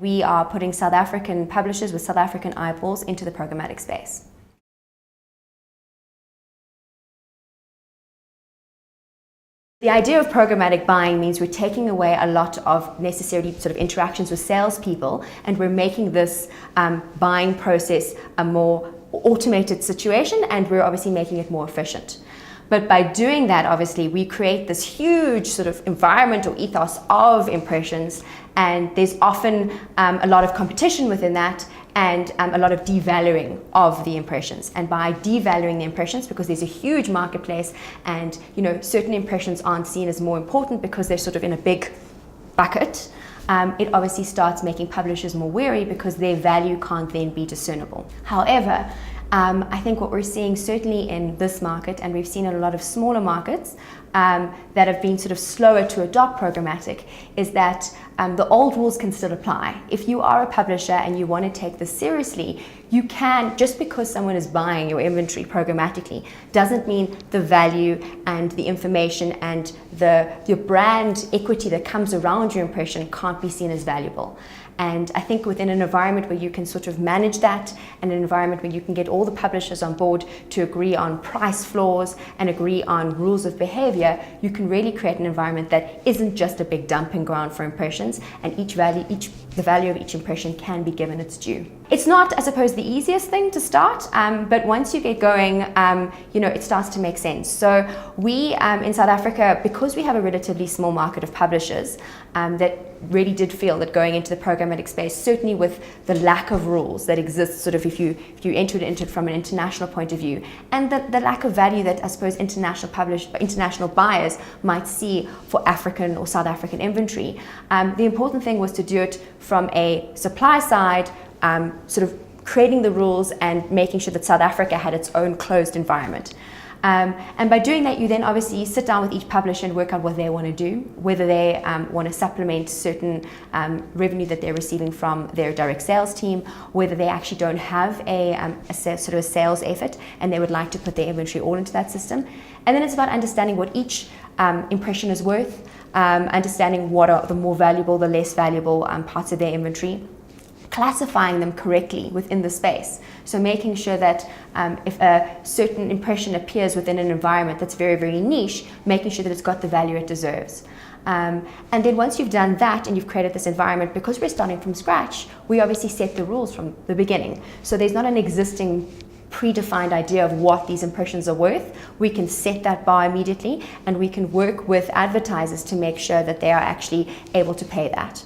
We are putting South African publishers with South African eyeballs into the programmatic space. The idea of programmatic buying means we're taking away a lot of necessarily sort of interactions with salespeople, and we're making this buying process a more automated situation, and we're obviously making it more efficient. But by doing that, obviously, we create this huge sort of environment or ethos of impressions, and there's often a lot of competition within that, and a lot of devaluing of the impressions. And by devaluing the impressions, because there's a huge marketplace, and certain impressions aren't seen as more important because they're sort of in a big bucket, it obviously starts making publishers more wary because their value can't then be discernible. However, I think what we're seeing certainly in this market, and we've seen in a lot of smaller markets that have been sort of slower to adopt programmatic, is that the old rules can still apply. If you are a publisher and you want to take this seriously, you can, just because someone is buying your inventory programmatically, doesn't mean the value and the information and your brand equity that comes around your impression can't be seen as valuable. And I think within an environment where you can sort of manage that, and an environment where you can get all the publishers on board to agree on price floors and agree on rules of behavior, you can really create an environment that isn't just a big dumping ground for impressions, and the value of each impression can be given its due. It's not, I suppose, the easiest thing to start, but once you get going, it starts to make sense. So we in South Africa, because we have a relatively small market of publishers, that really did feel that going into the programmatic space, certainly with the lack of rules that exist, sort of if you entered into it from an international point of view, and the lack of value that I suppose international buyers might see for African or South African inventory, the important thing was to do it from a supply side, sort of creating the rules and making sure that South Africa had its own closed environment. And by doing that, you then obviously sit down with each publisher and work out what they want to do, whether they want to supplement certain revenue that they're receiving from their direct sales team, whether they actually don't have a sort of a sales effort and they would like to put their inventory all into that system. And then it's about understanding what each impression is worth, understanding what are the more valuable, the less valuable parts of their inventory, classifying them correctly within the space. So making sure that if a certain impression appears within an environment that's very, very niche, making sure that it's got the value it deserves. And then once you've done that and you've created this environment, because we're starting from scratch, we obviously set the rules from the beginning. So there's not an existing predefined idea of what these impressions are worth. We can set that bar immediately, and we can work with advertisers to make sure that they are actually able to pay that.